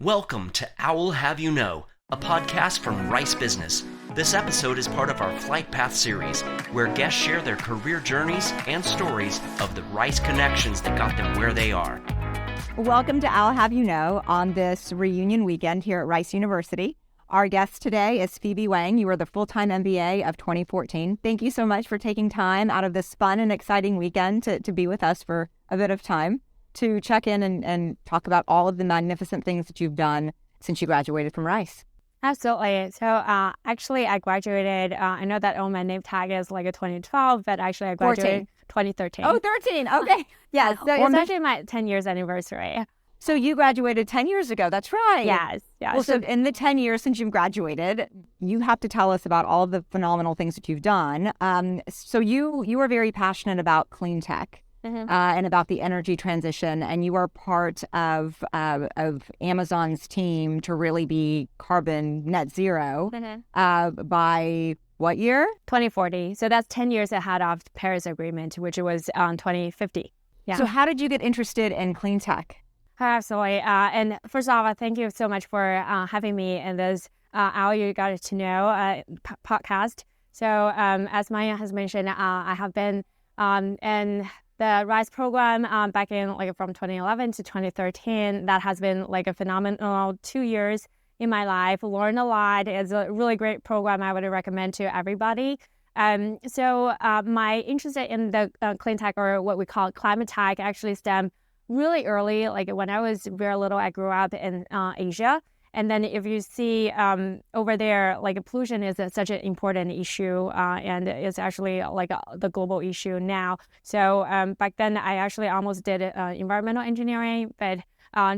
Welcome to Owl Have You Know, a podcast from Rice Business. This episode is part of our Flight Path series, where guests share their career journeys and stories of the Rice connections that got them where they are. Welcome to Owl Have You Know on this reunion weekend here at Rice University. Our guest today is Phoebe Wang. You are the full-time MBA of 2014. Thank you so much for taking time out of this fun and exciting weekend to be with us for a bit of time to check in and talk about all of the magnificent things that you've done since you graduated from Rice. Absolutely. So actually I graduated, I know that on my name tag is like a 2012, but actually I graduated 2013. Oh, 13. Okay. Yes. So it's actually my 10 years anniversary. So you graduated 10 years ago. That's right. Yes. Well, so in the 10 years since you've graduated, you have to tell us about all of the phenomenal things that you've done. So you are very passionate about clean tech. And about the energy transition, and you are part of Amazon's team to really be carbon net zero by what year? 2040. So that's 10 years ahead of the Paris Agreement, which was 2050. Yeah. So how did you get interested in clean tech? Absolutely. And first of all, thank you so much for having me in this Owl You Got to Know podcast. So as Maya has mentioned, I have been in the RISE program back in from 2011 to 2013. That has been a phenomenal 2 years in my life. Learned a lot. It's a really great program I would recommend to everybody. So my interest in the clean tech, or what we call climate tech, actually stemmed really early. When I was very little, I grew up in Asia. And then if you see over there, pollution is such an important issue, and it's actually the global issue now. So back then, I actually almost did environmental engineering, but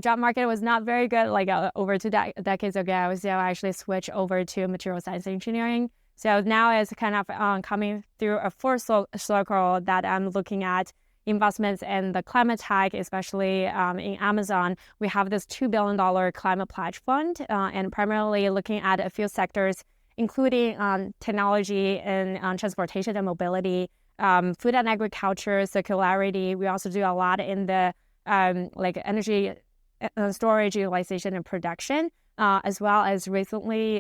job market was not very good over 2 decades ago. So I actually switched over to material science engineering. So now it's kind of coming through a full circle that I'm looking at investments in the climate tech, especially in Amazon. We have this $2 billion climate pledge fund, and primarily looking at a few sectors, including technology and transportation and mobility, food and agriculture, circularity. We also do a lot in the energy storage, utilization, and production, as well as recently,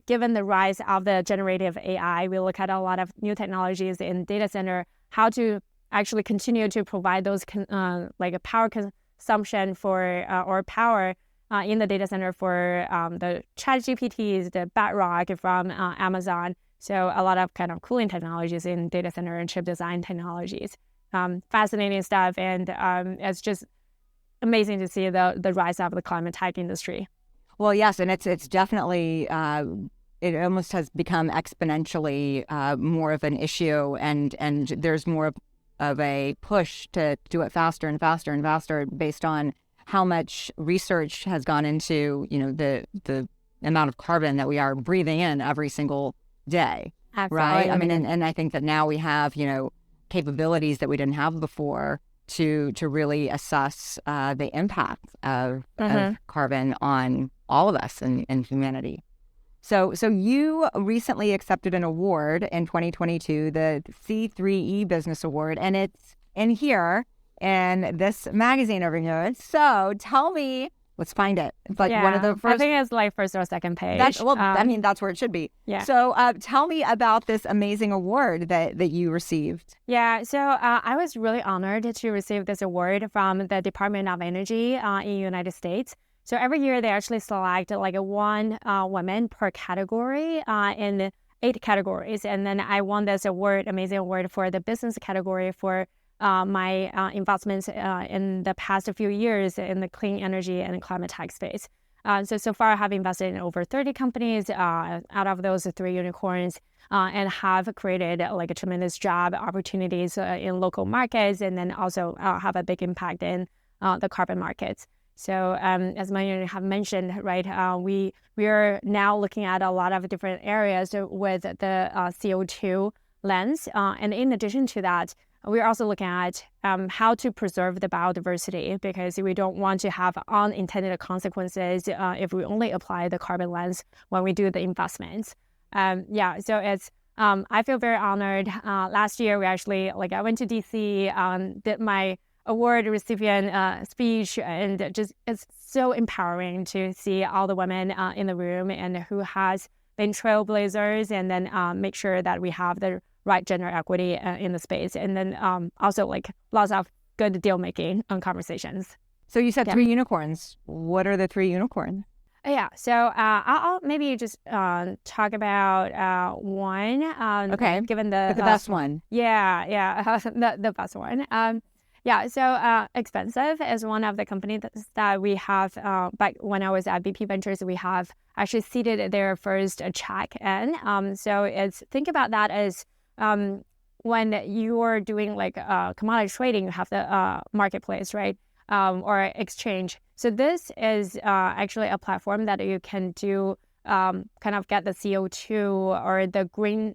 given the rise of the generative AI, we look at a lot of new technologies in data center, how to actually continue to provide those a power consumption for or power in the data center for the ChatGPTs, the Bedrock from Amazon. So a lot of kind of cooling technologies in data center and chip design technologies. Fascinating stuff, and it's just amazing to see the rise of the climate tech industry. Well, yes, and it's definitely it almost has become exponentially more of an issue, and there's more of a push to do it faster and faster and faster based on how much research has gone into, the amount of carbon that we are breathing in every single day. Absolutely. Right? I mean, and I think that now we have, capabilities that we didn't have before to really assess the impact of carbon on all of us and humanity. So you recently accepted an award in 2022, the C3E Business Award, and it's in here in this magazine over here. So tell me, let's find it. It's one of the first. I think it's first or second page. That's where it should be. Yeah. So tell me about this amazing award that you received. Yeah. So I was really honored to receive this award from the Department of Energy in the United States. So every year they actually select one woman per category in 8 categories. And then I won this award, amazing award, for the business category for my investments in the past few years in the clean energy and climate tech space. So far I have invested in over 30 companies out of those 3 unicorns, and have created a tremendous job opportunities in local markets, and then also have a big impact in the carbon markets. So as many have mentioned, right, we are now looking at a lot of different areas with the CO2 lens. And in addition to that, we're also looking at how to preserve the biodiversity, because we don't want to have unintended consequences if we only apply the carbon lens when we do the investments. So it's I feel very honored. Last year, we actually, I went to DC, did my award recipient speech, and just it's so empowering to see all the women in the room and who has been trailblazers, and then make sure that we have the right gender equity in the space, and then also like lots of good deal making conversations. So you said 3 unicorns. What are the 3 unicorns? Yeah, so I'll maybe just talk about one. Okay, given the best one. Yeah, the best one. Yeah, so Expensive is one of the companies that we have. Back when I was at BP Ventures, we have actually seeded their first check in. So think about that as when you're doing like commodity trading, you have the marketplace, right? Or exchange. So this is actually a platform that you can do kind of get the CO2 or the green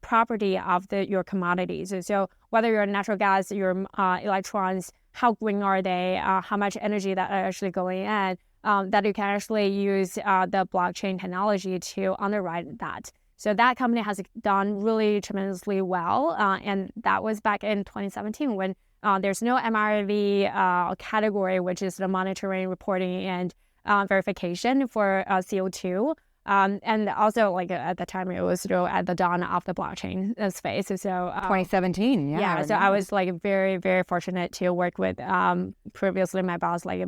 property of your commodities. So whether you're natural gas, your electrons, how green are they, how much energy that are actually going in, that you can actually use the blockchain technology to underwrite that. So that company has done really tremendously well. And that was back in 2017 when there's no MRV category, which is the monitoring, reporting, and verification for CO2. And also, like at the time, it was still at the dawn of the blockchain space. So 2017, yeah. So I was like very, very fortunate to work with previously my boss, like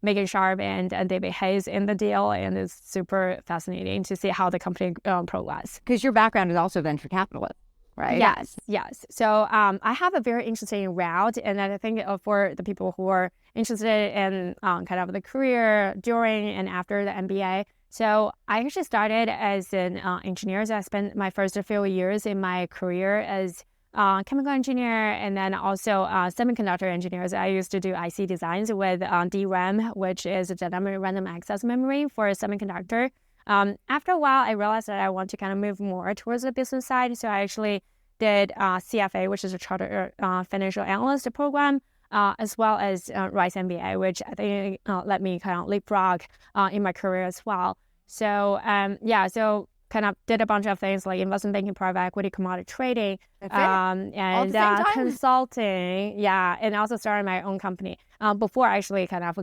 Megan Sharp and David Hayes in the deal, and it's super fascinating to see how the company progressed. Because your background is also venture capitalist, right? Yes. So I have a very interesting route, and I think for the people who are interested in kind of the career during and after the MBA. So I actually started as an engineer. So I spent my first few years in my career as chemical engineer, and then also semiconductor engineers. I used to do IC designs with DRAM, which is a dynamic random access memory for a semiconductor. After a while, I realized that I want to kind of move more towards the business side. So I actually did CFA, which is a Chartered Financial Analyst program, as well as Rice MBA, which I think let me kind of leapfrog in my career as well. So so kind of did a bunch of things like investment banking, private equity, commodity trading, and consulting. Yeah, and also started my own company before I actually kind of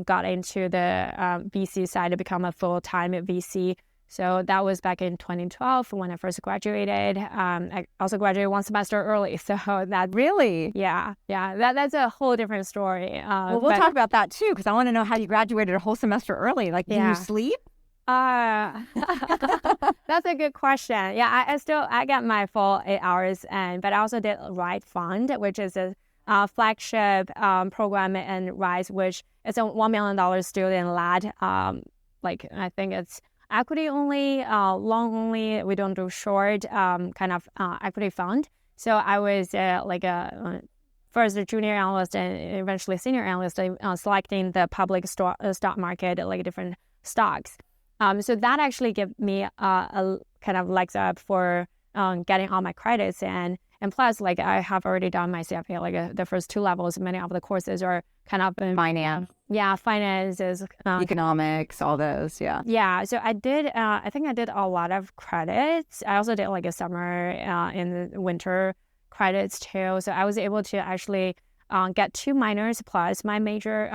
got into the VC side to become a full-time VC. So that was back in 2012 when I first graduated. I also graduated 1 semester early. So that really, that's a whole different story. Well, we'll talk about that too, because I want to know how you graduated a whole semester early. Like, do you sleep? That's a good question. Yeah, I got my full 8 hours, but I also did Ride Fund, which is a flagship program in Rise, which is a $1 million student-led. Like I think it's equity only, long only. We don't do short kind of equity fund. So I was like a first a junior analyst and eventually senior analyst, selecting the public stock market, like different stocks. So that actually gave me a kind of legs up for getting all my credits, and plus, like I have already done my CFA, like the first 2 levels. Many of the courses are kind of finance. Yeah, finances, economics, all those. Yeah. Yeah. So I did. I think I did a lot of credits. I also did like a summer and the winter credits too. So I was able to actually get 2 minors plus my major.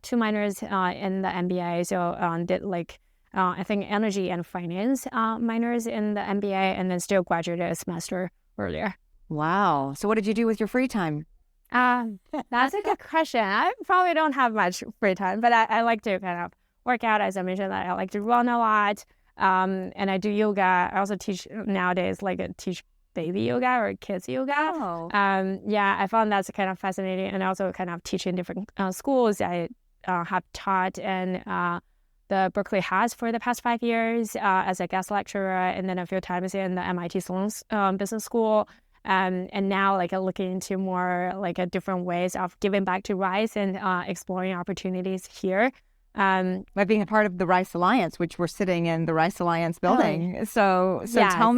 2 minors in the MBA. So did like. I think energy and finance minors in the MBA, and then still graduated a semester earlier. Wow. So what did you do with your free time? That's a good question. I probably don't have much free time, but I like to kind of work out. As I mentioned, I like to run a lot, and I do yoga. I also teach nowadays, teach baby yoga or kids yoga. Oh. I found that's kind of fascinating, and also kind of teach in different schools. I have taught in the Berkeley Haas for the past 5 years as a guest lecturer, and then a few times in the MIT Sloan Business School. And now looking into more different ways of giving back to Rice and exploring opportunities here. By being a part of the Rice Alliance, which we're sitting in the Rice Alliance building. So yes. tell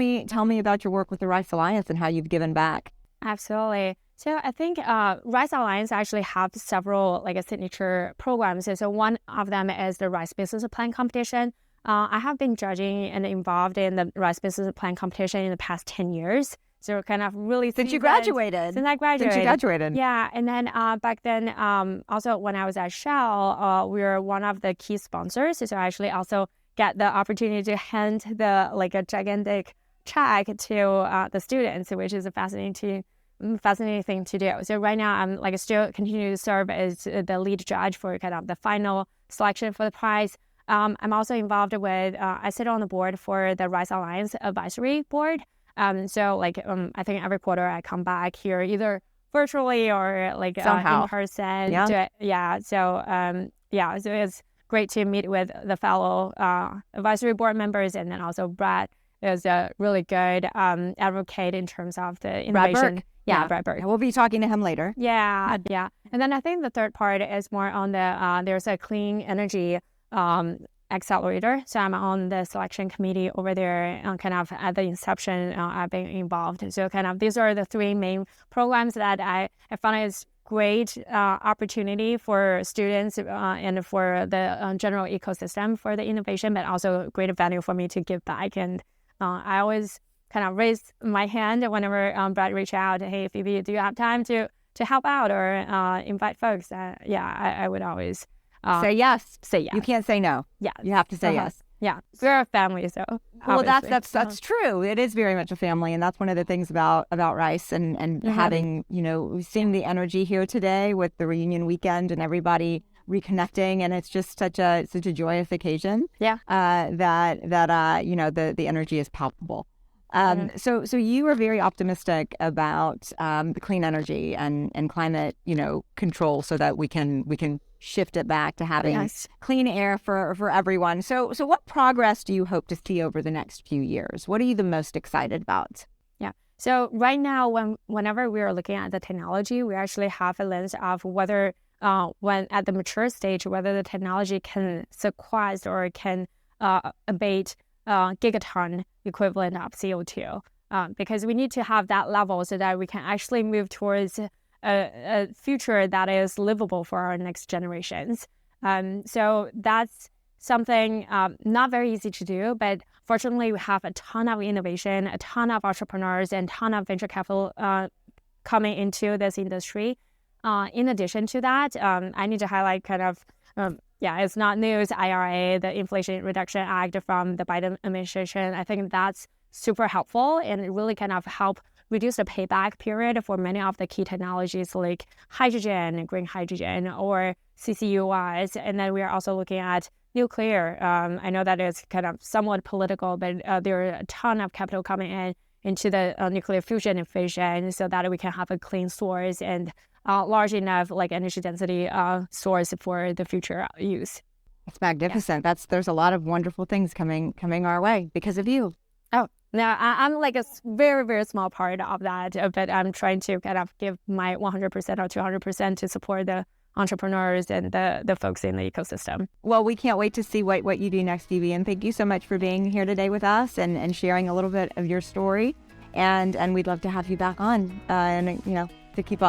me about your work with the Rice Alliance and how you've given back. Absolutely. So I think Rice Alliance actually have several signature programs. So one of them is the Rice Business Plan Competition. I have been judging and involved in the Rice Business Plan Competition in the past 10 years. So kind of really Since you graduated. Since I graduated. Since you graduated. Yeah. And then back then, also when I was at Shell, we were one of the key sponsors. So I actually also get the opportunity to hand a gigantic check to the students, which is a fascinating thing to do. So right now I'm still continue to serve as the lead judge for kind of the final selection for the prize. I'm also involved with, I sit on the board for the Rice Alliance Advisory Board. I think every quarter I come back here either virtually or in person. Yeah. So it's great to meet with the fellow advisory board members, and then also Brad is a really good advocate in terms of the innovation. Brad Burke. We'll be talking to him later. Yeah. And then I think the third part is more on the, there's a clean energy accelerator. So I'm on the selection committee over there, kind of at the inception, I've been involved. So kind of these are the three main programs that I found is great opportunity for students and for the general ecosystem for the innovation, but also great venue for me to give back. And I always kind of raise my hand whenever Brad reach out, hey, Phoebe, do you have time to help out or invite folks? I would always say yes. Say yes. You can't say no. Yeah. You have to say yes. Yeah. We're a family, so well, that's true. It is very much a family, and that's one of the things about Rice and having, we've seen the energy here today with the reunion weekend and everybody reconnecting, and it's just such a joyous occasion. Yeah. The energy is palpable. So you are very optimistic about the clean energy and climate, control, so that we can shift it back to having clean air for everyone. So what progress do you hope to see over the next few years? What are you the most excited about? Yeah. So right now, whenever we are looking at the technology, we actually have a lens of whether when at the mature stage, whether the technology can sequester or can abate gigaton equivalent of CO2, because we need to have that level so that we can actually move towards a future that is livable for our next generations. So that's something not very easy to do, but fortunately we have a ton of innovation, a ton of entrepreneurs, and a ton of venture capital coming into this industry. In addition to that, I need to highlight kind of it's not news, IRA, the Inflation Reduction Act from the Biden administration. I think that's super helpful, and it really kind of help reduce the payback period for many of the key technologies like hydrogen, green hydrogen, or CCUS. And then we are also looking at nuclear. I know that is kind of somewhat political, but there are a ton of capital coming into the nuclear fusion and fission so that we can have a clean source and large enough energy density source for the future use. It's magnificent. Yeah. There's a lot of wonderful things coming our way because of you. Oh, now I'm a very, very small part of that, but I'm trying to kind of give my 100% or 200% to support the entrepreneurs and the folks in the ecosystem. Well, we can't wait to see what you do next, Phoebe. And thank you so much for being here today with us and sharing a little bit of your story. And we'd love to have you back on to keep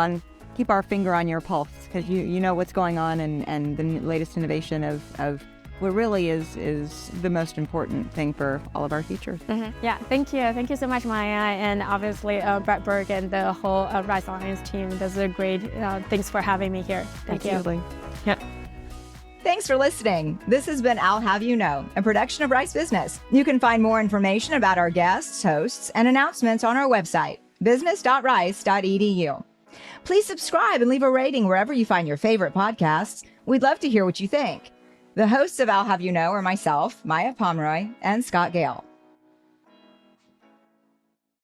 our finger on your pulse, because you know what's going on and the latest innovation of what really is the most important thing for all of our teachers. Mm-hmm. Yeah, thank you so much, Maya, and obviously Brett Berg and the whole Rice Alliance team. Those are great. Thanks for having me here. Thank Absolutely. you. Yeah. Thanks for listening. This has been I'll Have You Know, a production of Rice Business. You can find more information about our guests, hosts, and announcements on our website, business.rice.edu. Please subscribe and leave a rating wherever you find your favorite podcasts. We'd love to hear what you think. The hosts of I'll Have You Know are myself, Maya Pomeroy, and Scott Gale.